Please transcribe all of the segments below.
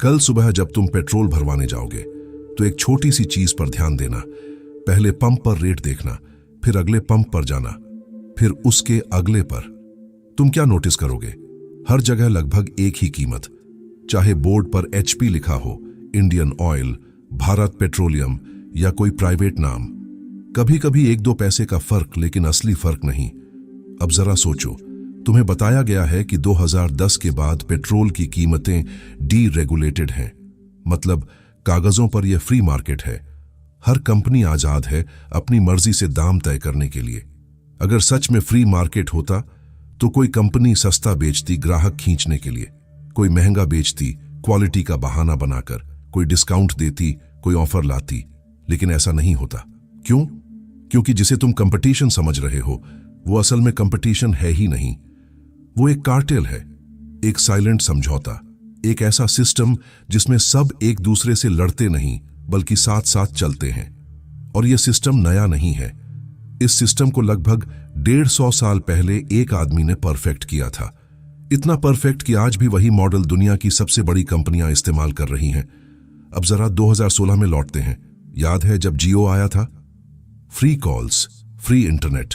कल सुबह जब तुम पेट्रोल भरवाने जाओगे तो एक छोटी सी चीज पर ध्यान देना। पहले पंप पर रेट देखना, फिर अगले पंप पर जाना, फिर उसके अगले पर। तुम क्या नोटिस करोगे? हर जगह लगभग एक ही कीमत, चाहे बोर्ड पर HP लिखा हो, इंडियन ऑयल, भारत पेट्रोलियम या कोई प्राइवेट नाम। कभी कभी 1-2 पैसे का फर्क, लेकिन असली फर्क नहीं। अब जरा सोचो, तुम्हें बताया गया है कि 2010 के बाद पेट्रोल की कीमतें डीरेगुलेटेड हैं, मतलब कागजों पर यह फ्री मार्केट है। हर कंपनी आजाद है अपनी मर्जी से दाम तय करने के लिए। अगर सच में फ्री मार्केट होता तो कोई कंपनी सस्ता बेचती ग्राहक खींचने के लिए, कोई महंगा बेचती क्वालिटी का बहाना बनाकर, कोई डिस्काउंट देती, कोई ऑफर लाती। लेकिन ऐसा नहीं होता। क्यों? क्योंकि जिसे तुम कंपटीशन समझ रहे हो वो असल में कंपटीशन है ही नहीं। वो एक कार्टेल है, एक साइलेंट समझौता, एक ऐसा सिस्टम जिसमें सब एक दूसरे से लड़ते नहीं बल्कि साथ साथ चलते हैं। और यह सिस्टम नया नहीं है। इस सिस्टम को लगभग 150 साल पहले एक आदमी ने परफेक्ट किया था। इतना परफेक्ट कि आज भी वही मॉडल दुनिया की सबसे बड़ी कंपनियां इस्तेमाल कर रही हैं। अब जरा 2016 में लौटते हैं। याद है जब जियो आया था? Free calls, free internet,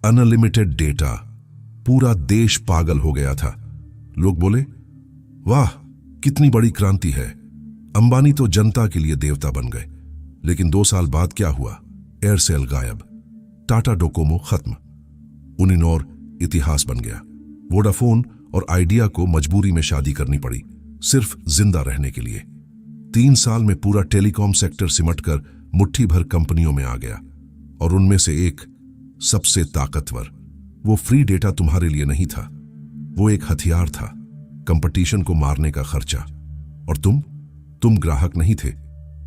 unlimited data. पूरा देश पागल हो गया था। लोग बोले, वाह कितनी बड़ी क्रांति है। अंबानी तो जनता के लिए देवता बन गए। लेकिन 2 साल बाद क्या हुआ? एयरसेल गायब, टाटा डोकोमो खत्म, उनिनोर इतिहास बन गया। वोडाफोन और आइडिया को मजबूरी में शादी करनी पड़ी, सिर्फ जिंदा रहने के लिए। 3 साल में पूरा टेलीकॉम सेक्टर सिमटकर मुट्ठी भर कंपनियों में आ गया। और उनमें से एक सबसे ताकतवर। वो फ्री डेटा तुम्हारे लिए नहीं था, वो एक हथियार था, कंपटीशन को मारने का खर्चा। और तुम ग्राहक नहीं थे,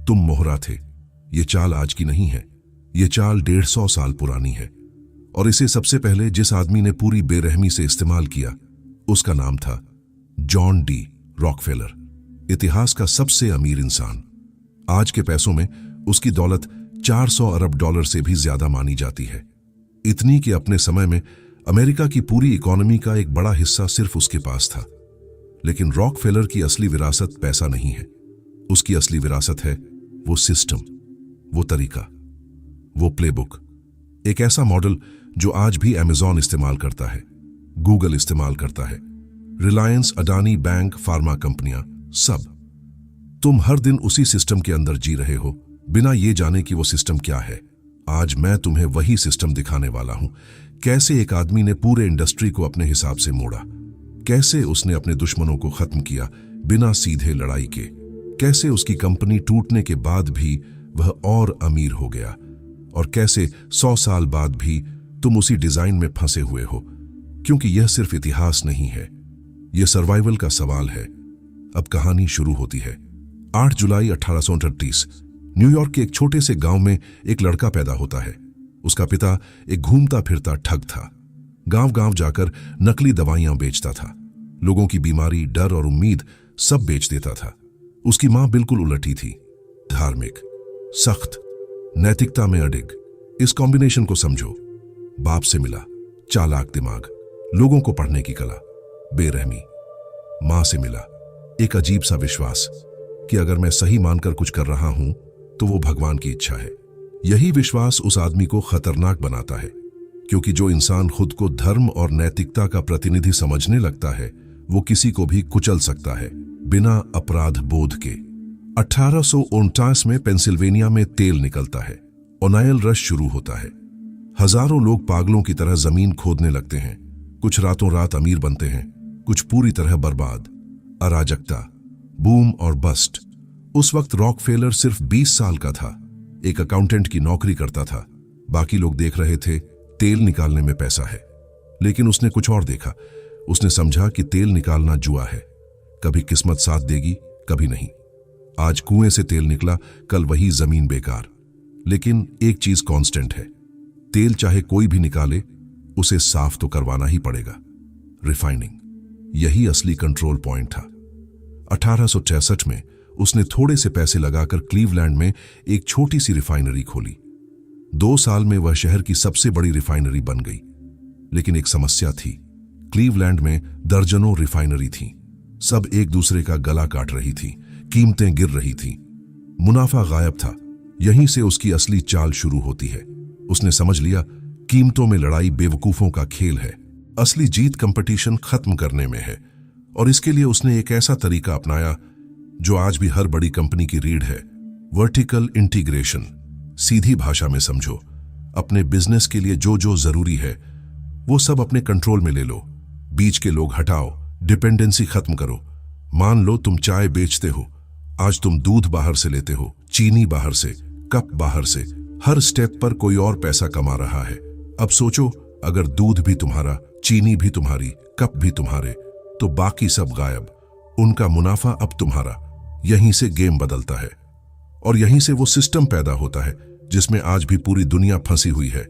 तुम मोहरा थे। ये चाल आज की नहीं है, ये चाल 150 साल पुरानी है। और इसे सबसे पहले जिस आदमी ने पूरी बेरहमी से इस्तेमाल किया उसका नाम था जॉन डी रॉकफेलर। इतिहास का सबसे अमीर इंसान। आज के पैसों में उसकी दौलत 400 अरब डॉलर से भी ज्यादा मानी जाती है। इतनी कि अपने समय में अमेरिका की पूरी इकोनॉमी का एक बड़ा हिस्सा सिर्फ उसके पास था। लेकिन रॉकफेलर की असली विरासत पैसा नहीं है। उसकी असली विरासत है वो सिस्टम, वो तरीका, वो प्लेबुक। एक ऐसा मॉडल जो आज भी अमेज़न इस्तेमाल करता है, गूगल इस्तेमाल करता है, रिलायंस, अडानी, बैंक, फार्मा कंपनियां, सब। तुम हर दिन उसी सिस्टम के अंदर जी रहे हो, बिना ये जाने कि वो सिस्टम क्या है। आज मैं तुम्हें वही सिस्टम दिखाने वाला हूं। कैसे एक आदमी ने पूरे इंडस्ट्री को अपने हिसाब से मोड़ा, कैसे उसने अपने दुश्मनों को खत्म किया बिना सीधे लड़ाई के, कैसे उसकी कंपनी टूटने के बाद भी वह और अमीर हो गया, और कैसे 100 साल बाद भी तुम उसी डिजाइन में फंसे हुए हो। क्योंकि यह सिर्फ इतिहास नहीं है, यह सर्वाइवल का सवाल है। अब कहानी शुरू होती है। 8 जुलाई 1838 न्यूयॉर्क के एक छोटे से गांव में एक लड़का पैदा होता है। उसका पिता एक घूमता फिरता ठग था। गांव गांव जाकर नकली दवाइयां बेचता था। लोगों की बीमारी, डर और उम्मीद सब बेच देता था। उसकी मां बिल्कुल उलट ही थी, धार्मिक, सख्त, नैतिकता में अडिग। इस कॉम्बिनेशन को समझो। बाप से मिला चालाक दिमाग, लोगों को पढ़ने की कला, बेरहमी। मां से मिला एक अजीब सा विश्वास कि अगर मैं सही मानकर कुछ कर रहा हूं तो वो भगवान की इच्छा है। यही विश्वास उस आदमी को खतरनाक बनाता है, क्योंकि जो इंसान खुद को धर्म और नैतिकता का प्रतिनिधि समझने लगता है वो किसी को भी कुचल सकता है बिना अपराध बोध के। 1849 में पेंसिल्वेनिया में तेल निकलता है। ओनाइल रश शुरू होता है। हजारों लोग पागलों की तरह जमीन खोदने लगते हैं। कुछ रातों रात अमीर बनते हैं, कुछ पूरी तरह बर्बाद। अराजकता, बूम और बस्ट। उस वक्त रॉकफेलर सिर्फ 20 साल का था, एक अकाउंटेंट की नौकरी करता था। बाकी लोग देख रहे थे तेल निकालने में पैसा है, लेकिन उसने कुछ और देखा। उसने समझा कि तेल निकालना जुआ है, कभी किस्मत साथ देगी, कभी नहीं। आज कुएं से तेल निकला, कल वही जमीन बेकार। लेकिन एक चीज कांस्टेंट है, तेल चाहे कोई भी निकाले उसे साफ तो करवाना ही पड़ेगा। रिफाइनिंग, यही असली कंट्रोल पॉइंट था। 1866 में उसने थोड़े से पैसे लगाकर क्लीवलैंड में एक छोटी सी रिफाइनरी खोली। 2 साल में वह शहर की सबसे बड़ी रिफाइनरी बन गई। लेकिन एक समस्या थी, क्लीवलैंड में दर्जनों रिफाइनरी थीं। सब एक दूसरे का गला काट रही थी, कीमतें गिर रही थीं, मुनाफा गायब था। यहीं से उसकी असली चाल शुरू होती है। उसने समझ लिया, कीमतों में लड़ाई बेवकूफों का खेल है। असली जीत कंपटीशन खत्म करने में है। और इसके लिए उसने एक ऐसा तरीका अपनाया जो आज भी हर बड़ी कंपनी की रीढ़ है, वर्टिकल इंटीग्रेशन। सीधी भाषा में समझो, अपने बिजनेस के लिए जो जो जरूरी है वो सब अपने कंट्रोल में ले लो। बीच के लोग हटाओ, डिपेंडेंसी खत्म करो। मान लो तुम चाय बेचते हो, आज तुम दूध बाहर से लेते हो, चीनी बाहर से, कप बाहर से। हर स्टेप पर कोई और पैसा कमा रहा है। अब सोचो, अगर दूध भी तुम्हारा, चीनी भी तुम्हारी, कप भी तुम्हारे, तो बाकी सब गायब। उनका मुनाफा अब तुम्हारा। यहीं से गेम बदलता है और यहीं से वो सिस्टम पैदा होता है जिसमें आज भी पूरी दुनिया फंसी हुई है।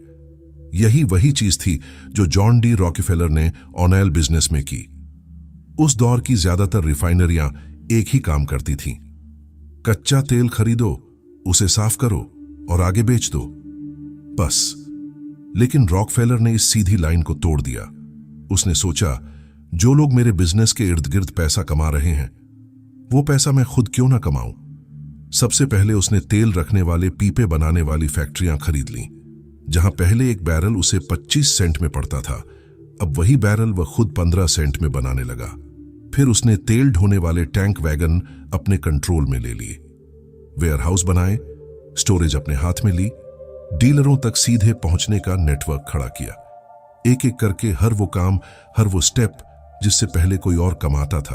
यही वही चीज थी जो जॉन डी रॉकफेलर ने ऑयल बिजनेस में की। उस दौर की ज्यादातर रिफाइनरियां एक ही काम करती थीं, कच्चा तेल खरीदो, उसे साफ करो और आगे बेच दो, बस। लेकिन रॉकफेलर ने इस सीधी लाइन को तोड़ दिया। उसने सोचा, जो लोग मेरे बिजनेस के इर्द गिर्द पैसा कमा रहे हैं, वो पैसा मैं खुद क्यों ना कमाऊं। सबसे पहले उसने तेल रखने वाले पीपे बनाने वाली फैक्ट्रियां खरीद लीं। जहां पहले एक बैरल उसे 25 सेंट में पड़ता था, अब वही बैरल वह खुद 15 सेंट में बनाने लगा। फिर उसने तेल ढोने वाले टैंक वैगन अपने कंट्रोल में ले लिए, वेयरहाउस बनाए, स्टोरेज अपने हाथ में ली, डीलरों तक सीधे पहुंचने का नेटवर्क खड़ा किया। एक एक करके हर वो काम, हर वो स्टेप जिससे पहले कोई और कमाता था,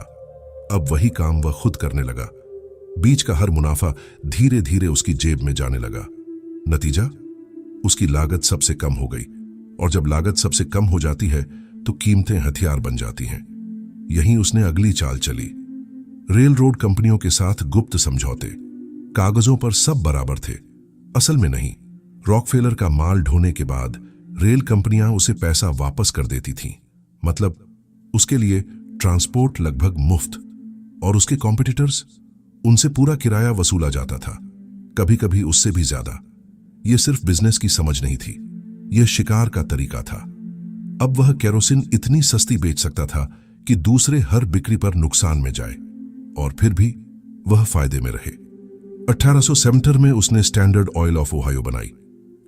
अब वही काम वह खुद करने लगा। बीच का हर मुनाफा धीरे धीरे उसकी जेब में जाने लगा। नतीजा, उसकी लागत सबसे कम हो गई। और जब लागत सबसे कम हो जाती है तो कीमतें हथियार बन जाती हैं। यहीं उसने अगली चाल चली। रेल रोड कंपनियों के साथ गुप्त समझौते। कागजों पर सब बराबर थे, असल में नहीं। रॉकफेलर का माल ढोने के बाद रेल कंपनियां उसे पैसा वापस कर देती थीं। मतलब उसके लिए ट्रांसपोर्ट लगभग मुफ्त, और उसके कॉम्पिटिटर्स, उनसे पूरा किराया वसूला जाता था, कभी कभी उससे भी ज्यादा। यह सिर्फ बिजनेस की समझ नहीं थी, यह शिकार का तरीका था। अब वह केरोसिन इतनी सस्ती बेच सकता था कि दूसरे हर बिक्री पर नुकसान में जाए, और फिर भी वह फायदे में रहे। 1870 में उसने स्टैंडर्ड ऑयल ऑफ ओहायो बनाई।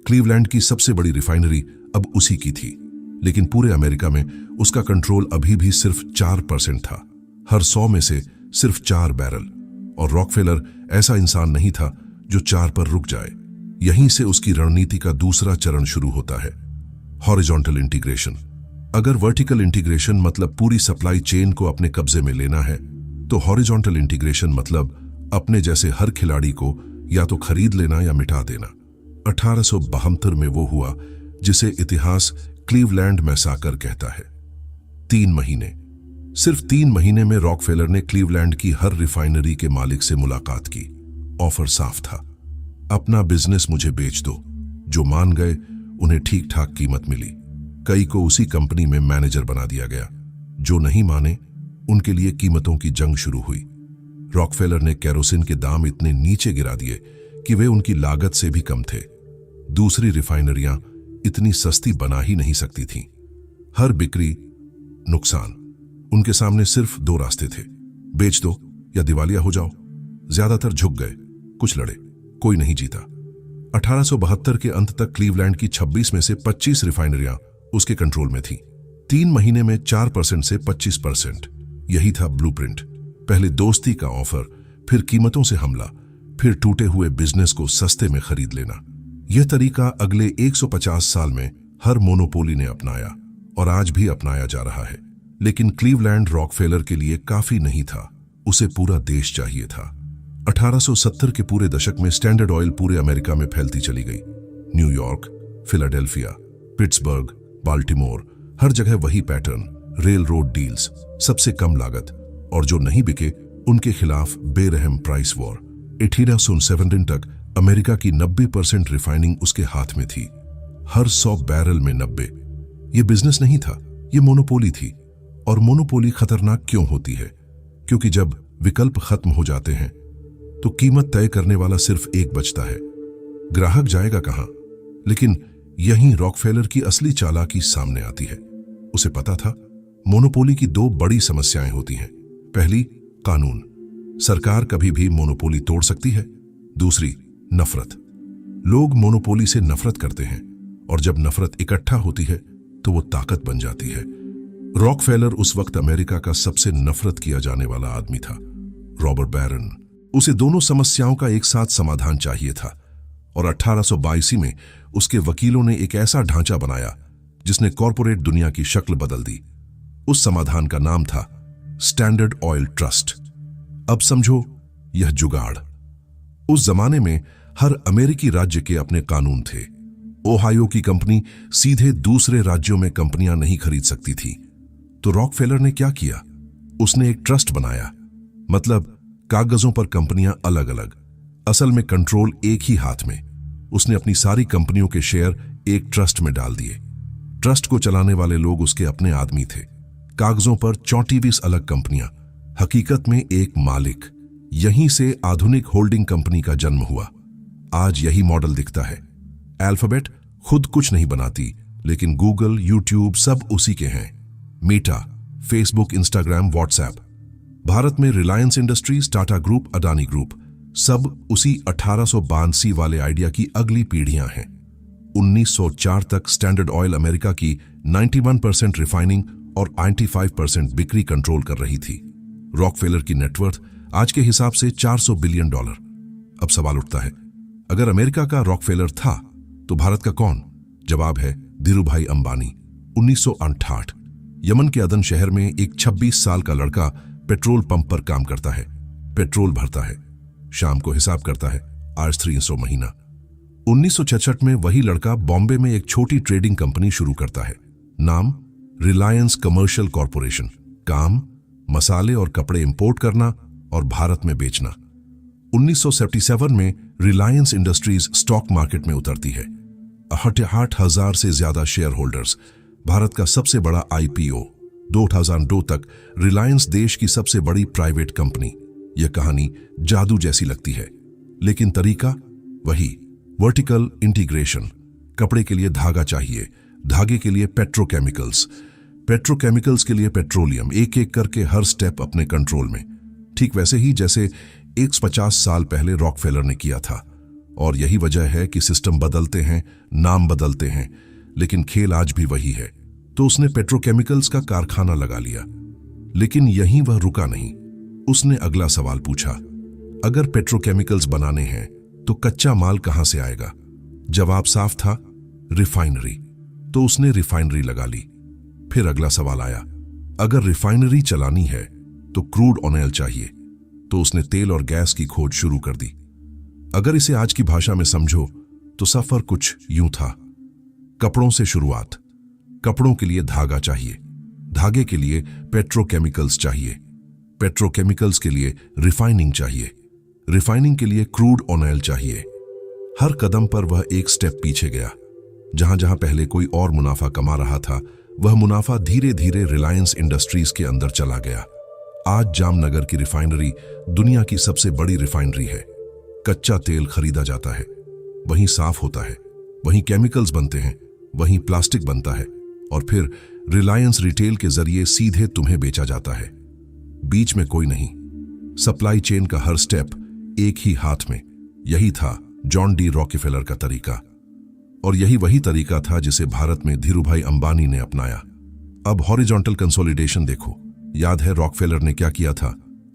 क्लीवलैंड की सबसे बड़ी रिफाइनरी अब उसी की थी, लेकिन पूरे अमेरिका में उसका कंट्रोल अभी भी सिर्फ 4% था। हर 100 में से सिर्फ 4 बैरल। और रॉकफेलर ऐसा इंसान नहीं था जो 4 पर रुक जाए। यहीं से उसकी रणनीति का दूसरा चरण शुरू होता है, हॉरिजॉन्टल इंटीग्रेशन। अगर वर्टिकल इंटीग्रेशन मतलब पूरी सप्लाई चेन को अपने कब्जे में लेना है, तो हॉरिजॉन्टल इंटीग्रेशन मतलब अपने जैसे हर खिलाड़ी को या तो खरीद लेना या मिटा देना। 1872 में वो हुआ जिसे इतिहास क्लीवलैंड मैसाकर कहता है। 3 महीने, सिर्फ 3 महीने में रॉकफेलर ने क्लीवलैंड की हर रिफाइनरी के मालिक से मुलाकात की। ऑफर साफ था, अपना बिजनेस मुझे बेच दो। जो मान गए उन्हें ठीक ठाक कीमत मिली। कई को उसी कंपनी में मैनेजर बना दिया गया। जो नहीं माने उनके लिए कीमतों की जंग शुरू हुई। रॉकफेलर ने केरोसिन के दाम इतने नीचे गिरा दिए कि वे उनकी लागत से भी कम थे। दूसरी रिफाइनरियां इतनी सस्ती बना ही नहीं सकती थीं। हर बिक्री नुकसान। उनके सामने सिर्फ 2 रास्ते थे, बेच दो या दिवालिया हो जाओ। ज्यादातर झुक गए, कुछ लड़े, कोई नहीं जीता। 1872 के अंत तक क्लीवलैंड की 26 में से 25 रिफाइनरियां उसके कंट्रोल में थीं। 3 महीने में 4% से 25%। यही था ब्लूप्रिंट। पहले दोस्ती का ऑफर, फिर कीमतों से हमला, फिर टूटे हुए बिजनेस को सस्ते में खरीद लेना। यह तरीका अगले 150 साल में हर मोनोपोली ने अपनाया और आज भी अपनाया जा रहा है। लेकिन क्लीवलैंड रॉकफेलर के लिए काफी नहीं था, उसे पूरा देश चाहिए था। 1870 के पूरे दशक में स्टैंडर्ड ऑयल पूरे अमेरिका में फैलती चली गई। न्यूयॉर्क, फिलाडेल्फिया, पिट्सबर्ग, बाल्टीमोर, हर जगह वही पैटर्न, रेल रोड डील्स, सबसे कम लागत, और जो नहीं बिके उनके खिलाफ बेरहम प्राइस वॉर। 1870 तक अमेरिका की 90% रिफाइनिंग उसके हाथ में थी। हर 100 बैरल में 90। यह बिजनेस नहीं था, यह मोनोपोली थी। और मोनोपोली खतरनाक क्यों होती है? क्योंकि जब विकल्प खत्म हो जाते हैं तो कीमत तय करने वाला सिर्फ एक बचता है। ग्राहक जाएगा कहां? लेकिन यहीं रॉकफेलर की असली चालाकी सामने आती है। उसे पता था मोनोपोली की 2 बड़ी समस्याएं होती हैं। पहली, कानून। सरकार कभी भी मोनोपोली तोड़ सकती है। दूसरी, नफरत। लोग मोनोपोली से नफरत करते हैं और जब नफरत इकट्ठा होती है तो वो ताकत बन जाती है। रॉकफेलर उस वक्त अमेरिका का सबसे नफरत किया जाने वाला आदमी था। रॉबर्ट बैरन, उसे दोनों समस्याओं का एक साथ समाधान चाहिए था और 1882 में उसके वकीलों ने एक ऐसा ढांचा बनाया जिसने कॉरपोरेट दुनिया की शक्ल बदल दी। उस समाधान का नाम था स्टैंडर्ड ऑयल ट्रस्ट। अब समझो यह जुगाड़। उस जमाने में हर अमेरिकी राज्य के अपने कानून थे। ओहायो की कंपनी सीधे दूसरे राज्यों में कंपनियां नहीं खरीद सकती थी। तो रॉकफेलर ने क्या किया? उसने एक ट्रस्ट बनाया। मतलब कागजों पर कंपनियां अलग अलग, असल में कंट्रोल एक ही हाथ में। उसने अपनी सारी कंपनियों के शेयर एक ट्रस्ट में डाल दिए। ट्रस्ट को चलाने वाले लोग उसके अपने आदमी थे। कागजों पर 34 अलग कंपनियां, हकीकत में एक मालिक। यहीं से आधुनिक होल्डिंग कंपनी का जन्म हुआ। आज यही मॉडल दिखता है। अल्फाबेट खुद कुछ नहीं बनाती, लेकिन गूगल, यूट्यूब सब उसी के हैं। मीटा, फेसबुक, इंस्टाग्राम, व्हाट्सएप। भारत में Reliance industries, Tata group, Adani group, सब उसी 1882 वाले आइडिया की अगली पीढ़ियां हैं। 1904 तक स्टैंडर्ड ऑयल अमेरिका की 91% रिफाइनिंग और 95% बिक्री कंट्रोल कर रही थी। रॉकफेलर की नेटवर्थ आज के हिसाब से $400 बिलियन। अब सवाल उठता है, अगर अमेरिका का रॉकफेलर था तो भारत का कौन? जवाब है धीरूभाई अंबानी। 1968 यमन के अदन शहर में एक 26 साल का लड़का पेट्रोल पंप पर काम करता है। पेट्रोल भरता है, शाम को हिसाब करता है, आज 300 महीना। 1966 में वही लड़का बॉम्बे में एक छोटी ट्रेडिंग कंपनी शुरू करता है। नाम रिलायंस कमर्शियल कॉरपोरेशन। काम मसाले और कपड़े इंपोर्ट करना और भारत में बेचना। 1977 में रिलायंस इंडस्ट्रीज स्टॉक मार्केट में उतरती है। 8,000 से ज्यादा शेयर होल्डर्स, भारत का सबसे बड़ा आईपीओ। 2002 तक रिलायंस देश की सबसे बड़ी प्राइवेट कंपनी। यह कहानी जादू जैसी लगती है, लेकिन तरीका वही, वर्टिकल इंटीग्रेशन। कपड़े के लिए धागा चाहिए, धागे के लिए पेट्रोकेमिकल्स, पेट्रोकेमिकल्स के लिए पेट्रोलियम, एक एक करके हर स्टेप अपने कंट्रोल में। ठीक वैसे ही जैसे 150 साल पहले रॉकफेलर ने किया था। और यही वजह है कि सिस्टम बदलते हैं, नाम बदलते हैं, लेकिन खेल आज भी वही है। तो उसने पेट्रोकेमिकल्स का कारखाना लगा लिया, लेकिन यहीं वह रुका नहीं। उसने अगला सवाल पूछा, अगर पेट्रोकेमिकल्स बनाने हैं तो कच्चा माल कहां से आएगा? जवाब साफ था, रिफाइनरी। तो उसने रिफाइनरी लगा ली। फिर अगला सवाल आया, अगर रिफाइनरी चलानी है तो क्रूड ऑयल चाहिए। तो उसने तेल और गैस की खोज शुरू कर दी। अगर इसे आज की भाषा में समझो तो सफर कुछ यूं था। कपड़ों से शुरुआत। कपड़ों के लिए धागा चाहिए, धागे के लिए पेट्रोकेमिकल्स चाहिए, पेट्रोकेमिकल्स के लिए रिफाइनिंग चाहिए, रिफाइनिंग के लिए क्रूड ऑयल चाहिए। हर कदम पर वह एक स्टेप पीछे गया। जहां जहां पहले कोई और मुनाफा कमा रहा था, वह मुनाफा धीरे धीरे रिलायंस इंडस्ट्रीज के अंदर चला गया। आज जामनगर की रिफाइनरी दुनिया की सबसे बड़ी रिफाइनरी है। कच्चा तेल खरीदा जाता है, वहीं साफ होता है, वहीं केमिकल्स बनते हैं, वहीं प्लास्टिक बनता है और फिर रिलायंस रिटेल के जरिए सीधे तुम्हें बेचा जाता है। बीच में कोई नहीं। सप्लाई चेन का हर स्टेप एक ही हाथ में। यही था जॉन डी रॉकफेलर का तरीका। और यही वही तरीका था जिसे भारत में धीरूभाई अंबानी ने अपनाया। अब हॉरिजॉन्टल कंसोलिडेशन देखो। याद है रॉकफेलर ने क्या किया था?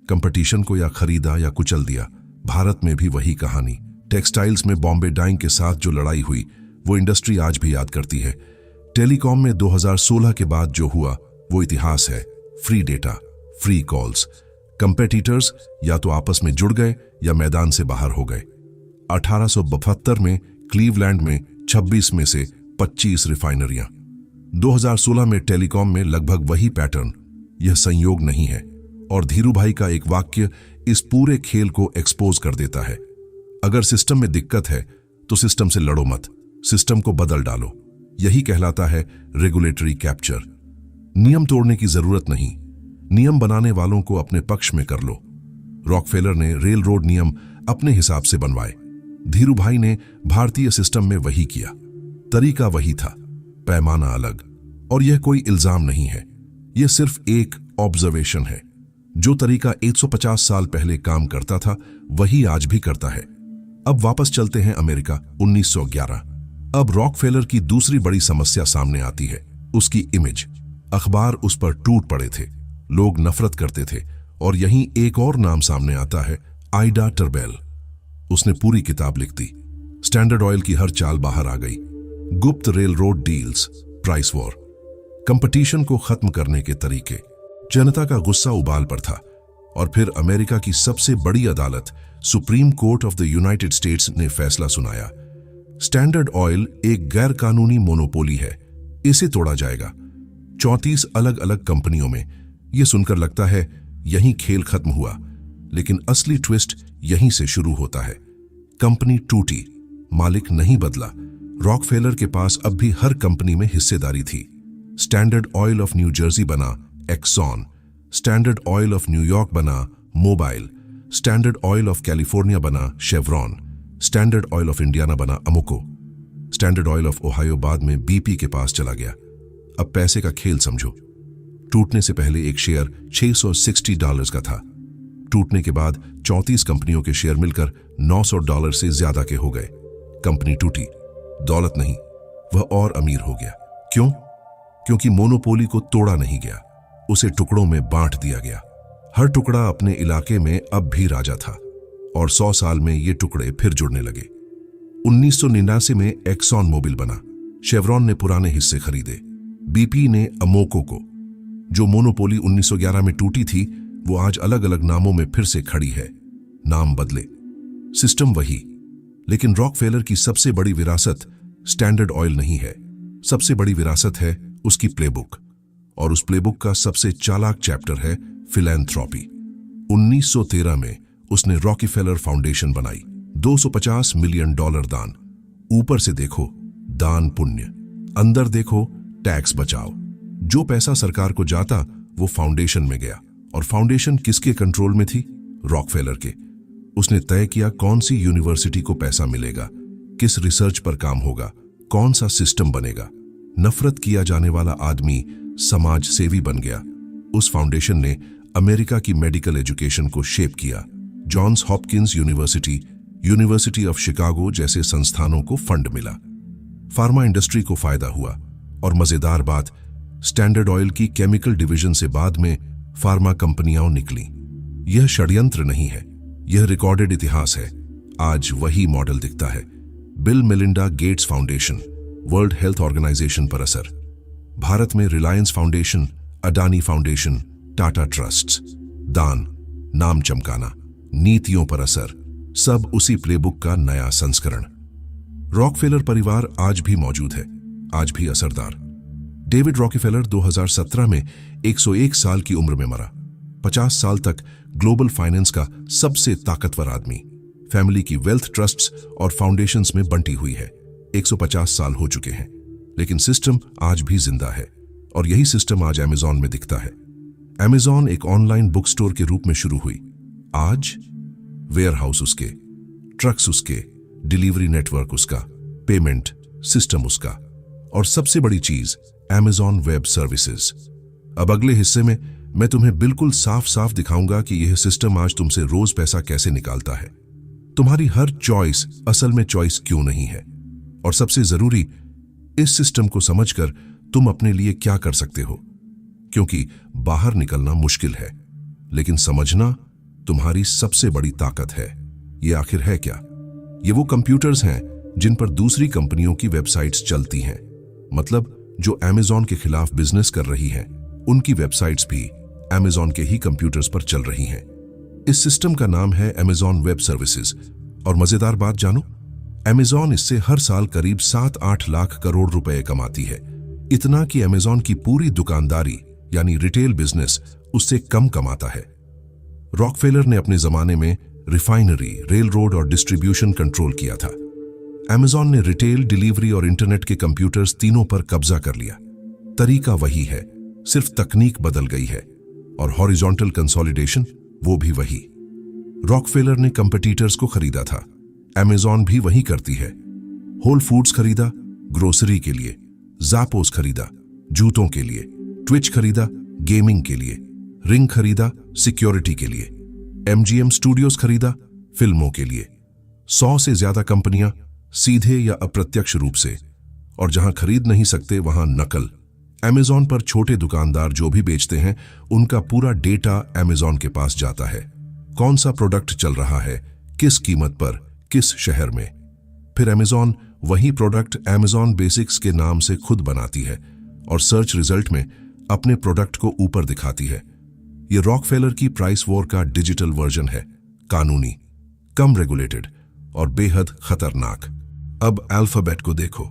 कंपटीशन को या खरीदा या कुचल दिया। भारत में भी वही कहानी। टेक्सटाइल्स में बॉम्बे डाइंग के साथ जो लड़ाई हुई वो इंडस्ट्री आज भी याद करती है। टेलीकॉम में 2016 के बाद जो हुआ वो इतिहास है। Free data, free calls. Competitors या तो आपस में जुड़ गए या मैदान से बाहर हो गए। 1872 में क्लीवलैंड में 26 में से 25 रिफाइनरियां। 2016 में टेलीकॉम में लगभग वही पैटर्न। यह संयोग नहीं है। और धीरूभाई का एक वाक्य इस पूरे खेल को एक्सपोज कर देता है। अगर सिस्टम में दिक्कत है तो सिस्टम से लड़ो मत, सिस्टम को बदल डालो। यही कहलाता है रेगुलेटरी कैप्चर। नियम तोड़ने की जरूरत नहीं, नियम बनाने वालों को अपने पक्ष में कर लो। रॉकफेलर ने रेल रोड नियम अपने हिसाब से बनवाए। धीरूभाई ने भारतीय सिस्टम में वही किया। तरीका वही था, पैमाना अलग। और यह कोई इल्जाम नहीं है, यह सिर्फ एक ऑब्जर्वेशन है। जो तरीका 150 साल पहले काम करता था वही आज भी करता है। अब वापस चलते हैं अमेरिका 1911। अब रॉकफेलर की दूसरी बड़ी समस्या सामने आती है, उसकी इमेज। अखबार उस पर टूट पड़े थे, लोग नफरत करते थे, और यहीं एक और नाम सामने आता है, आइडा टर्बेल। उसने पूरी किताब लिख दी। स्टैंडर्ड ऑयल की हर चाल बाहर आ गई। गुप्त rail road deals, price war, competition को खत्म करने के तरीके। जनता का गुस्सा उबाल पर था। और फिर अमेरिका की सबसे बड़ी अदालत supreme court of the United states ने फैसला सुनाया। स्टैंडर्ड ऑयल एक गैर कानूनी मोनोपोली है, इसे तोड़ा जाएगा। 34 अलग अलग कंपनियों में। यह सुनकर लगता है यहीं खेल खत्म हुआ, लेकिन असली ट्विस्ट यहीं से शुरू होता है। कंपनी टूटी, मालिक नहीं बदला। रॉकफेलर के पास अब भी हर कंपनी में हिस्सेदारी थी। Standard oil of new jersey बना Exxon, standard oil of New York बना Mobil, standard oil of California बना Chevron, standard oil of Indiana बना Amoco, standard oil of Ohio बाद में बीपी के पास चला गया। अब पैसे का खेल समझो। टूटने से पहले एक शेयर $660 का था। टूटने के बाद 34 कंपनियों के शेयर मिलकर $900 से ज्यादा के हो गए। कंपनी टूटी, दौलत नहीं, वह और अमीर हो गया। क्यों? क्योंकि मोनोपोली को तोड़ा नहीं गया, उसे टुकड़ों में बांट दिया गया। हर टुकड़ा अपने इलाके में अब भी राजा था, और 100 साल में ये टुकड़े फिर जुड़ने लगे। 1989 में एक्सॉन मोबिल बना, शेवरॉन ने पुराने हिस्से खरीदे, बीपी ने अमोको को। जो मोनोपोली 1911 में टूटी थी वो आज अलग अलग नामों में फिर से खड़ी है। नाम बदले, सिस्टम वही। लेकिन रॉकफेलर की सबसे बड़ी विरासत स्टैंडर्ड ऑयल नहीं है, सबसे बड़ी विरासत है उसकी प्लेबुक। और उस प्लेबुक का सबसे चालाक चैप्टर है फिलैंथ्रोपी। 1913 में उसने रॉकफेलर फाउंडेशन बनाई। $250 मिलियन दान। ऊपर से देखो दान पुण्य, अंदर देखो टैक्स बचाओ। जो पैसा सरकार को जाता वो फाउंडेशन में गया। और फाउंडेशन किसके कंट्रोल में थी? रॉकफेलर के। उसने तय किया कौन सी यूनिवर्सिटी को पैसा मिलेगा, किस रिसर्च पर काम होगा, कौन सा सिस्टम बनेगा। नफरत किया जाने वाला आदमी समाज सेवी बन गया। उस फाउंडेशन ने अमेरिका की मेडिकल एजुकेशन को शेप किया। Johns Hopkins university, university of Chicago जैसे संस्थानों को फंड मिला। फार्मा इंडस्ट्री को फायदा हुआ। और मजेदार बात, स्टैंडर्ड ऑयल की केमिकल डिवीजन से बाद में फार्मा कंपनियां निकली। यह षड्यंत्र नहीं है, यह रिकॉर्डेड इतिहास है। आज वही मॉडल दिखता है। Bill Melinda Gates foundation, world health organization पर असर। भारत में Reliance foundation, Adani foundation, Tata trusts. दान, नाम चमकाना, नीतियों पर असर, सब उसी प्लेबुक का नया संस्करण। रॉकफेलर परिवार आज भी मौजूद है, आज भी असरदार। डेविड रॉकफेलर 2017 में 101 साल की उम्र में मरा। 50 साल तक ग्लोबल फाइनेंस का सबसे ताकतवर आदमी। फैमिली की वेल्थ ट्रस्ट्स और फाउंडेशंस में बंटी हुई है। 150 साल हो चुके हैं, लेकिन सिस्टम आज भी जिंदा है। और यही सिस्टम आज अमेज़न में दिखता है। अमेज़न एक ऑनलाइन बुक स्टोर के रूप में शुरू हुई। आज वेयरहाउस उसके, ट्रक्स उसके, डिलीवरी नेटवर्क उसका, पेमेंट सिस्टम उसका, और सबसे बड़ी चीज अमेज़न वेब सर्विसेज। अब अगले हिस्से में मैं तुम्हें बिल्कुल साफ साफ दिखाऊंगा कि यह सिस्टम आज तुमसे रोज पैसा कैसे निकालता है। तुम्हारी हर चॉइस असल में चॉइस क्यों नहीं है, और सबसे जरूरी, इस सिस्टम को समझकर तुम अपने लिए क्या कर सकते हो। क्योंकि बाहर निकलना मुश्किल है, लेकिन समझना तुम्हारी सबसे बड़ी ताकत है। ये आखिर है क्या? ये वो कंप्यूटर्स हैं जिन पर दूसरी कंपनियों की वेबसाइट्स चलती हैं। मतलब जो अमेज़न के खिलाफ बिजनेस कर रही हैं, उनकी वेबसाइट्स भी अमेज़न के ही कंप्यूटर्स पर चल रही हैं। इस सिस्टम का नाम है अमेज़न वेब सर्विसेज। और मजेदार बात जानो, अमेज़न इससे हर साल करीब 7-8 लाख करोड़ रुपए कमाती है। इतना कि अमेज़न की पूरी दुकानदारी यानी रिटेल बिजनेस उससे कम कमाता है। रॉकफेलर ने अपने जमाने में रिफाइनरी, रेल रोड और डिस्ट्रीब्यूशन कंट्रोल किया था। अमेज़न ने रिटेल, डिलीवरी और इंटरनेट के कंप्यूटर्स तीनों पर कब्जा कर लिया। तरीका वही है, सिर्फ तकनीक बदल गई है। और हॉरिजॉन्टल कंसोलिडेशन वो भी वही। रॉकफेलर ने कंपटीटर्स को खरीदा था, अमेज़न भी वही करती है। होल फूड्स खरीदा ग्रोसरी के लिए, ज़ापोस खरीदा जूतों के लिए, ट्विच खरीदा गेमिंग के लिए। रिंग खरीदा सिक्योरिटी के लिए, MGM स्टूडियोज खरीदा फिल्मों के लिए। 100 से ज्यादा कंपनियां सीधे या अप्रत्यक्ष रूप से, और जहां खरीद नहीं सकते वहां नकल। Amazon पर छोटे दुकानदार जो भी बेचते हैं उनका पूरा डेटा Amazon के पास जाता है। कौन सा प्रोडक्ट चल रहा है, किस कीमत पर, किस शहर में। फिर Amazon वही प्रोडक्ट Amazon बेसिक्स के नाम से खुद बनाती है और सर्च रिजल्ट में अपने प्रोडक्ट को ऊपर दिखाती है। ये रॉकफेलर की प्राइस वॉर का डिजिटल वर्जन है, कानूनी, कम रेगुलेटेड और बेहद खतरनाक। अब अल्फाबेट को देखो।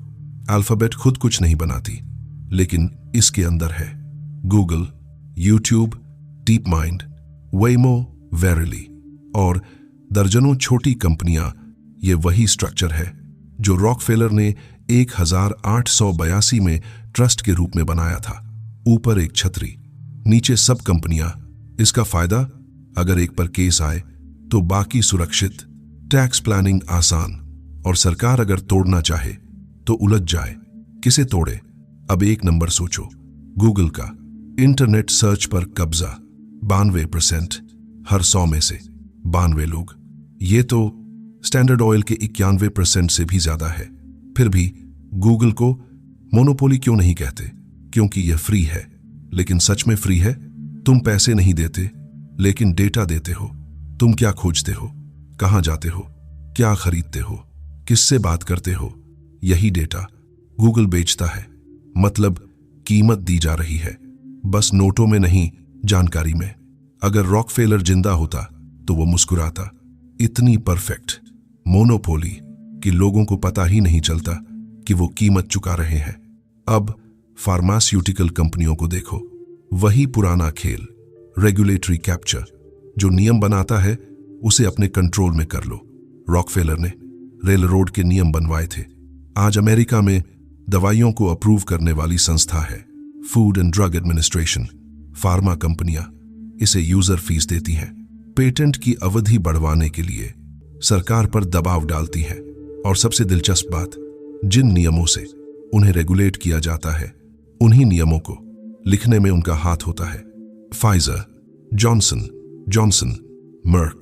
अल्फाबेट खुद कुछ नहीं बनाती, लेकिन इसके अंदर है गूगल, यूट्यूब, डीप माइंड, वेमो, वेरिली और दर्जनों छोटी कंपनियां। ये वही स्ट्रक्चर है जो रॉकफेलर ने 1882 में ट्रस्ट के रूप में बनाया था। ऊपर एक छतरी, नीचे सब कंपनियां। इसका फायदा, अगर एक पर केस आए तो बाकी सुरक्षित, टैक्स प्लानिंग आसान, और सरकार अगर तोड़ना चाहे तो उलझ जाए। किसे तोड़े? अब एक नंबर सोचो, गूगल का इंटरनेट सर्च पर कब्जा 92%, हर 100 में से 92 लोग। ये तो स्टैंडर्ड ऑयल के 91% से भी ज्यादा है। फिर भी गूगल को मोनोपोली क्यों नहीं कहते? क्योंकि यह फ्री है। लेकिन सच में फ्री है? तुम पैसे नहीं देते, लेकिन डेटा देते हो। तुम क्या खोजते हो, कहां जाते हो, क्या खरीदते हो, किससे बात करते हो, यही डेटा गूगल बेचता है। मतलब कीमत दी जा रही है, बस नोटों में नहीं, जानकारी में। अगर रॉकफेलर जिंदा होता तो वो मुस्कुराता। इतनी परफेक्ट मोनोपोली कि लोगों को पता ही नहीं चलता कि वो कीमत चुका रहे हैं। अब फार्मास्यूटिकल कंपनियों को देखो, वही पुराना खेल, रेगुलेटरी कैप्चर। जो नियम बनाता है उसे अपने कंट्रोल में कर लो। रॉकफेलर ने रेल रोड के नियम बनवाए थे। आज अमेरिका में दवाइयों को अप्रूव करने वाली संस्था है food and drug administration. Pharma कंपनियां इसे यूजर फीस देती हैं। पेटेंट की अवधि बढ़वाने के लिए सरकार पर दबाव डालती है। और सबसे दिलचस्प बात, जिन नियमों से उन्हें रेगुलेट किया जाता है उन्हीं नियमों को लिखने में उनका हाथ होता है। फाइजर, जॉनसन जॉनसन, मर्क,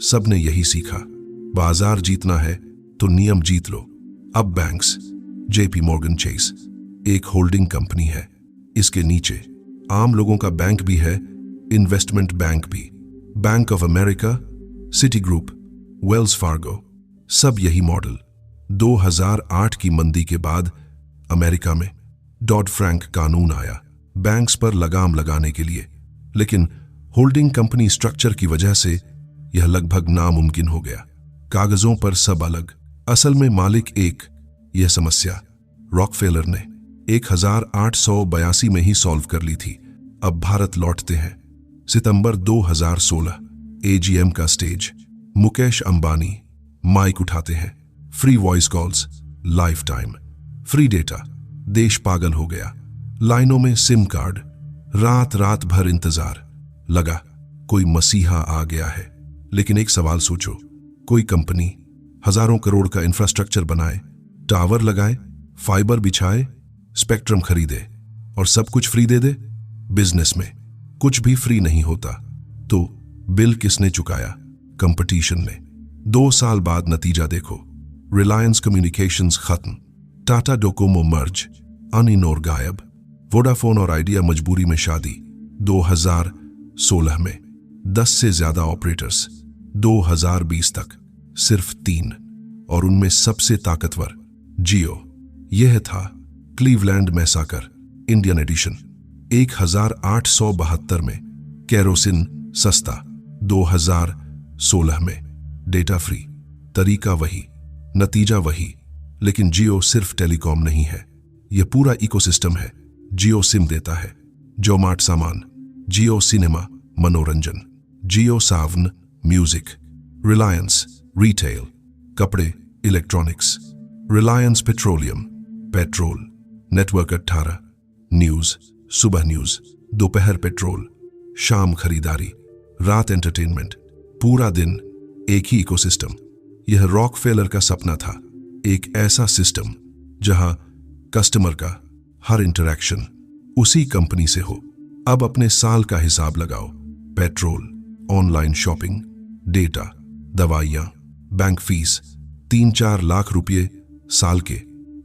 सब ने यही सीखा। बाजार जीतना है तो नियम जीत लो। अब बैंक्स, JP Morgan Chase एक होल्डिंग कंपनी है। इसके नीचे आम लोगों का बैंक भी है, इन्वेस्टमेंट बैंक भी। Bank of America, city group, Wells Fargo, सब यही मॉडल। 2008 की मंदी के बाद अमेरिका में डॉड फ्रैंक कानून आया बैंक्स पर लगाम लगाने के लिए। लेकिन होल्डिंग कंपनी स्ट्रक्चर की वजह से यह लगभग नामुमकिन हो गया। कागजों पर सब अलग, असल में मालिक एक। यह समस्या रॉकफेलर ने 1882 में ही सॉल्व कर ली थी। अब भारत लौटते हैं। सितंबर 2016, AGM का स्टेज। मुकेश अंबानी माइक उठाते हैं। Free voice calls, life time, free data. देश पागल हो गया। लाइनों में सिम कार्ड, रात रात भर इंतजार। लगा कोई मसीहा आ गया है। लेकिन एक सवाल सोचो, कोई कंपनी हजारों करोड़ का इंफ्रास्ट्रक्चर बनाए, टावर लगाए, फाइबर बिछाए, स्पेक्ट्रम खरीदे और सब कुछ फ्री दे दे? बिजनेस में कुछ भी फ्री नहीं होता। तो बिल किसने चुकाया? कंपटीशन ने। 2 साल बाद नतीजा देखो। रिलायंस कम्युनिकेशंस खत्म, टाटा डोकोमो मर्ज, अनिनोर गायब, वोडाफोन और आइडिया मजबूरी में शादी। 2016 में 10 से ज्यादा ऑपरेटर्स, 2020 तक सिर्फ 3, और उनमें सबसे ताकतवर जियो। यह था क्लीवलैंड मैसाकर इंडियन एडिशन। 1872 में केरोसिन सस्ता, 2016 में डेटा फ्री। तरीका वही, नतीजा वही। लेकिन जियो सिर्फ टेलीकॉम नहीं है, यह पूरा इकोसिस्टम है। जियो सिम देता है, जोमार्ट सामान, जियो सिनेमा मनोरंजन, जियो सावन म्यूजिक, रिलायंस रिटेल कपड़े electronics, Reliance petroleum petrol, network 18 news, सुबह न्यूज, दोपहर पेट्रोल, शाम खरीदारी, रात एंटरटेनमेंट, पूरा दिन एक ही इकोसिस्टम। यह रॉकफेलर का सपना था, एक ऐसा सिस्टम जहां कस्टमर का हर इंटरैक्शन उसी कंपनी से हो, अब अपने साल का हिसाब लगाओ। पेट्रोल, ऑनलाइन शॉपिंग, डेटा, दवाइयां, बैंक फीस, 3-4 लाख रुपए साल के।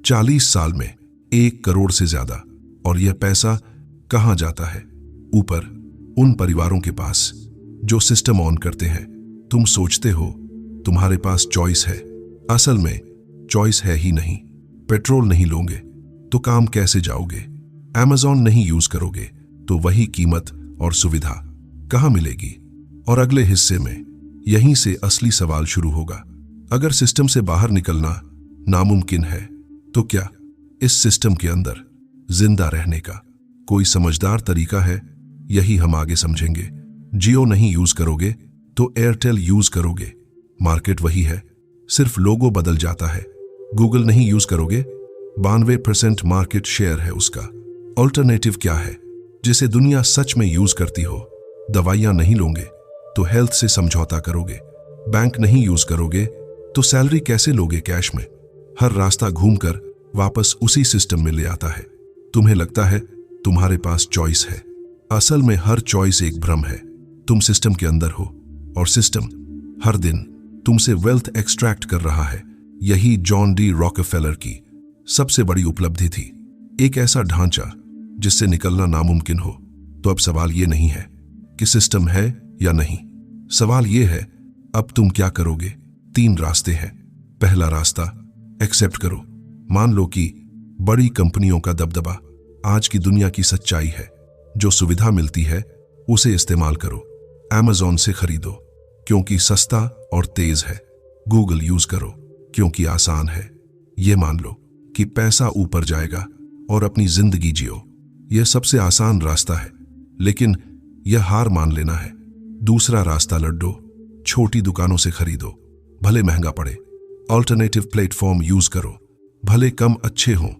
40 साल में 1 करोड़ से ज्यादा। और यह पैसा कहां जाता है? ऊपर उन परिवारों के पास जो सिस्टम ऑन करते हैं। तुम सोचते हो तुम्हारे पास चॉइस है, असल में चॉइस है ही नहीं। पेट्रोल नहीं लोगे तो काम कैसे जाओगे? Amazon नहीं यूज करोगे तो वही कीमत और सुविधा कहां मिलेगी? और अगले हिस्से में यहीं से असली सवाल शुरू होगा। अगर सिस्टम से बाहर निकलना नामुमकिन है तो क्या इस सिस्टम के अंदर जिंदा रहने का कोई समझदार तरीका है? यही हम आगे समझेंगे। जियो नहीं यूज करोगे तो एयरटेल यूज करोगे, मार्केट वही है, सिर्फ लोगो बदल जाता है। गूगल नहीं यूज करोगे, 92% मार्केट शेयर है उसका। ऑल्टरनेटिव क्या है जिसे दुनिया सच में यूज करती हो? दवाइयां नहीं लोगे तो हेल्थ से समझौता करोगे, बैंक नहीं यूज करोगे तो सैलरी कैसे लोगे कैश में? हर रास्ता घूमकर वापस उसी सिस्टम में ले आता है। तुम्हें लगता है तुम्हारे पास चॉइस है, असल में हर चॉइस एक भ्रम है। तुम सिस्टम के अंदर हो और सिस्टम हर दिन तुमसे वेल्थ एक्सट्रैक्ट कर रहा है। यही जॉन डी रॉकफेलर की सबसे बड़ी उपलब्धि थी, एक ऐसा ढांचा जिससे निकलना नामुमकिन हो। तो अब सवाल यह नहीं है कि सिस्टम है या नहीं, सवाल यह है अब तुम क्या करोगे? 3 रास्ते हैं। पहला रास्ता, एक्सेप्ट करो। मान लो कि बड़ी कंपनियों का दबदबा आज की दुनिया की सच्चाई है। जो सुविधा मिलती है उसे इस्तेमाल करो। Amazon से खरीदो क्योंकि सस्ता और तेज है। गूगल यूज करो क्योंकि आसान है। यह मान लो कि पैसा ऊपर जाएगा और अपनी जिंदगी जियो। यह सबसे आसान रास्ता है, लेकिन यह हार मान लेना है। दूसरा रास्ता लड्डो, छोटी दुकानों से खरीदो, भले महंगा पड़े। ऑल्टरनेटिव प्लेटफॉर्म यूज करो, भले कम अच्छे हों।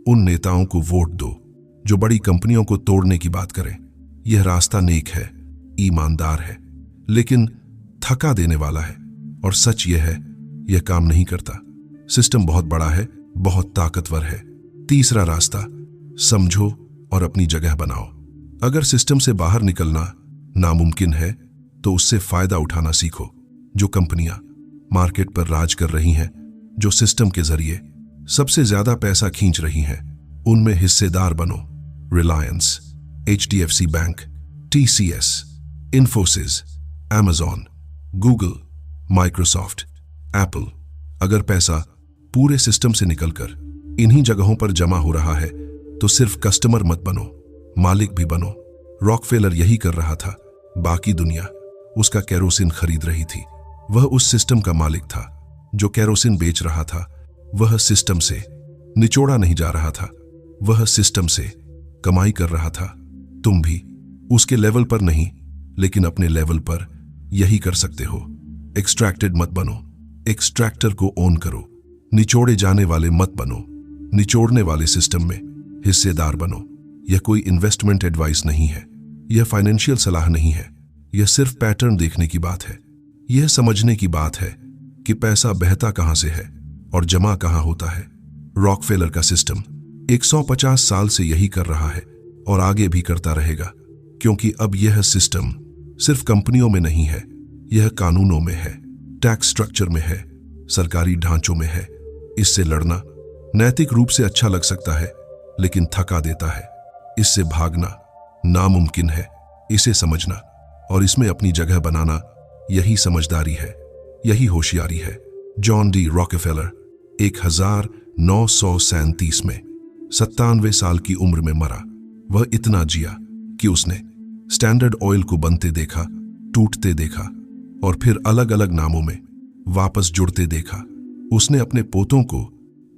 उन नेताओं को वोट दो जो बड़ी कंपनियों को तोड़ने की बात करें। यह रास्ता नेक है, ईमानदार है, लेकिन थका देने वाला है। और सच यह है, यह काम नहीं करता। सिस्टम बहुत बड़ा है, बहुत ताकतवर है। तीसरा रास्ता, समझो और अपनी जगह बनाओ। अगर सिस्टम से बाहर निकलना नामुमकिन है तो उससे फायदा उठाना सीखो। जो कंपनियां मार्केट पर राज कर रही हैं, जो सिस्टम के जरिए सबसे ज्यादा पैसा खींच रही हैं, उनमें हिस्सेदार बनो। Reliance, HDFC bank, TCS, Infosys, Amazon, Google, Microsoft, Apple. अगर पैसा पूरे सिस्टम से निकलकर इन्हीं जगहों पर जमा हो रहा है तो सिर्फ कस्टमर मत बनो, मालिक भी बनो। रॉकफेलर यही कर रहा था। बाकी दुनिया उसका केरोसिन खरीद रही थी, वह उस सिस्टम का मालिक था। जो केरोसिन बेच रहा था वह सिस्टम से निचोड़ा नहीं जा रहा था, वह सिस्टम से कमाई कर रहा था। तुम भी उसके लेवल पर नहीं, लेकिन अपने लेवल पर यही कर सकते हो। एक्सट्रैक्टेड मत बनो, एक्सट्रैक्टर को ओन करो। निचोड़े जाने वाले मत बनो, निचोड़ने वाले सिस्टम में हिस्सेदार बनो। यह कोई इन्वेस्टमेंट एडवाइस नहीं है, यह फाइनेंशियल सलाह नहीं है, यह सिर्फ पैटर्न देखने की बात है। यह समझने की बात है कि पैसा बहता कहां से है और जमा कहां होता है। रॉकफेलर का सिस्टम 150 साल से यही कर रहा है और आगे भी करता रहेगा, क्योंकि अब यह सिस्टम सिर्फ कंपनियों में नहीं है, यह कानूनों में है, टैक्स स्ट्रक्चर में है, सरकारी ढांचों में है। इससे लड़ना नैतिक रूप से अच्छा लग सकता है, लेकिन थका देता है। इससे भागना नामुमकिन है। इसे समझना और इसमें अपनी जगह बनाना, यही समझदारी है, यही होशियारी है। जॉन डी रॉकफेलर 1937 में 97 साल की उम्र में मरा। वह इतना जिया कि उसने स्टैंडर्ड ऑयल को बनते देखा, टूटते देखा और फिर अलग अलग नामों में वापस जुड़ते देखा। उसने अपने पोतों को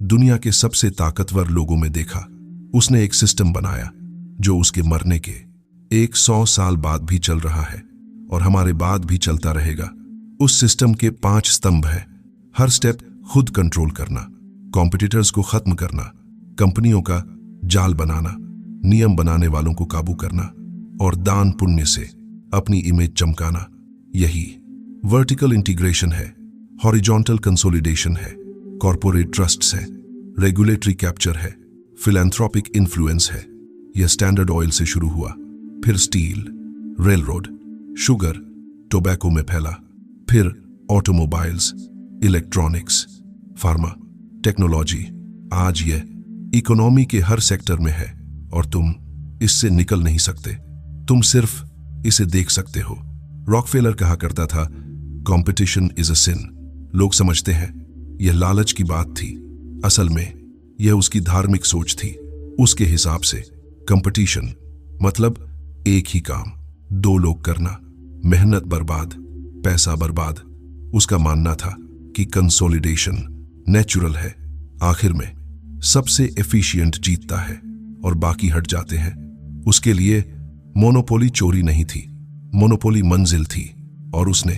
दुनिया के सबसे ताकतवर लोगों में देखा। उसने एक सिस्टम बनाया जो उसके मरने के 100 साल बाद भी चल रहा है और हमारे बाद भी चलता रहेगा। उस सिस्टम के 5 स्तंभ हैं। हर स्टेप खुद कंट्रोल करना, कॉम्पिटिटर्स को खत्म करना, कंपनियों का जाल बनाना, नियम बनाने वालों को काबू करना और दान पुण्य से अपनी इमेज चमकाना। यही वर्टिकल इंटीग्रेशन है, हॉरिजॉन्टल कंसोलिडेशन है, कॉर्पोरेट ट्रस्ट्स है, रेगुलेटरी कैप्चर है, फिलैंथ्रोपिक इन्फ्लुएंस है। यह स्टैंडर्ड ऑयल से शुरू हुआ, फिर steel, rail road, sugar, tobacco में फैला, फिर ऑटोमोबाइल्स, इलेक्ट्रॉनिक्स, फार्मा, टेक्नोलॉजी। आज यह इकोनॉमी के हर सेक्टर में है और तुम इससे निकल नहीं सकते। तुम सिर्फ इसे देख सकते हो। रॉकफेलर कहा करता था, कंपटीशन इज अ सिन। लोग समझते हैं यह लालच की बात थी। असल में यह उसकी धार्मिक सोच थी। उसके हिसाब से कंपटीशन मतलब एक ही काम, दो लोग करना, मेहनत बर्बाद, पैसा बर्बाद। उसका मानना था कि कंसोलिडेशन नेचुरल है। आखिर में सबसे एफिशिएंट जीतता है और बाकी हट जाते हैं। उसके लिए मोनोपोली चोरी नहीं थी, मोनोपोली मंजिल थी और उसने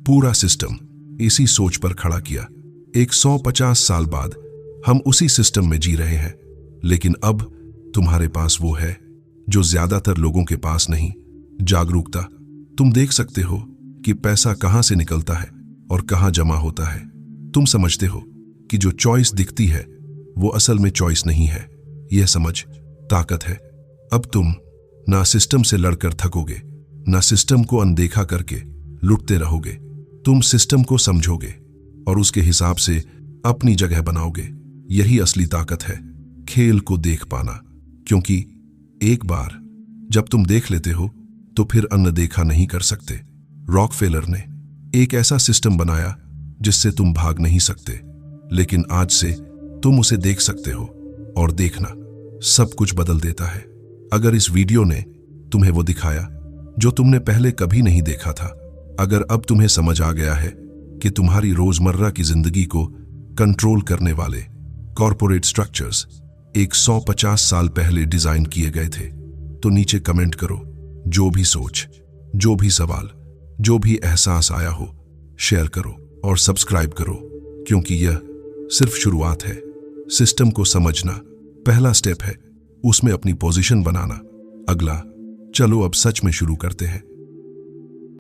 पूरा सिस्टम इसी सोच पर खड़ा किया। 150 साल बाद हम उसी सिस्टम में जी रहे हैं, लेकिन अब तुम्हारे पास वो है जो ज्यादातर लोगों के पास नहीं, जागरूकता। तुम देख सकते हो कि पैसा कहां से निकलता है और कहां जमा होता है। तुम समझते हो कि जो चॉइस दिखती है वो असल में चॉइस नहीं है। यह समझ ताकत है। अब तुम ना सिस्टम से लड़कर थकोगे, ना सिस्टम को अनदेखा करके लुटते रहोगे। तुम सिस्टम को समझोगे और उसके हिसाब से अपनी जगह बनाओगे। यही असली ताकत है, खेल को देख पाना। क्योंकि एक बार जब तुम देख लेते हो तो फिर अनदेखा नहीं कर सकते। रॉकफेलर ने एक ऐसा सिस्टम बनाया जिससे तुम भाग नहीं सकते, लेकिन आज से तुम उसे देख सकते हो और देखना सब कुछ बदल देता है। अगर इस वीडियो ने तुम्हें वो दिखाया जो तुमने पहले कभी नहीं देखा था, अगर अब तुम्हें समझ आ गया है कि तुम्हारी रोजमर्रा की जिंदगी को कंट्रोल करने वाले कॉरपोरेट स्ट्रक्चर्स 150 साल पहले डिजाइन किए गए थे, तो नीचे कमेंट करो। जो भी सोच, जो भी सवाल, जो भी एहसास आया हो, शेयर करो और सब्सक्राइब करो, क्योंकि यह सिर्फ शुरुआत है। सिस्टम को समझना पहला स्टेप है, उसमें अपनी पोजीशन बनाना अगला। चलो अब सच में शुरू करते हैं।